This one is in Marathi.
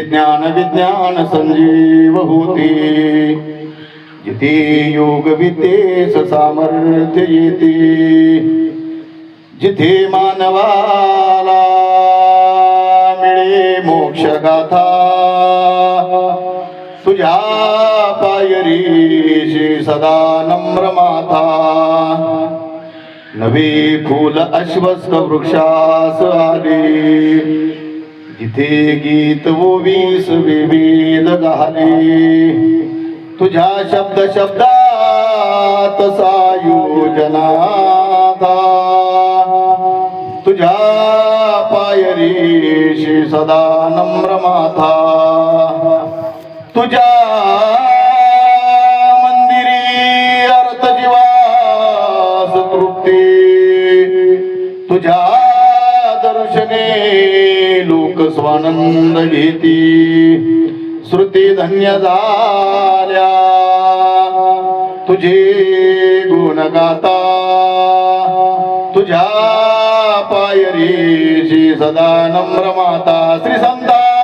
ज्ञान विज्ञान संजीव होते, जिथे योग विद्येस सामर्थ्य येते, जिथे मानवाला मिळे मोक्ष गाथा, तुझ्या पायरीशी सदा नम्र माथा. नवे फूल अश्वस्थ वृक्षास आले, जिथे गीत ओवीस विविध झाले, तुझ्या शब्द शब्दात सायुजनाथा. तुझ्या पायरीशी सदा नम्र माथा. तुझ्या मंदिरी अर्थ जीवास तृप्ती, तुझ्या दर्शने लोक स्वानंद घेती. श्रुती धन्य झाल्या तुझे गुण गाता, तुझ्या पायरीशी सदा नम्र माता. श्री संत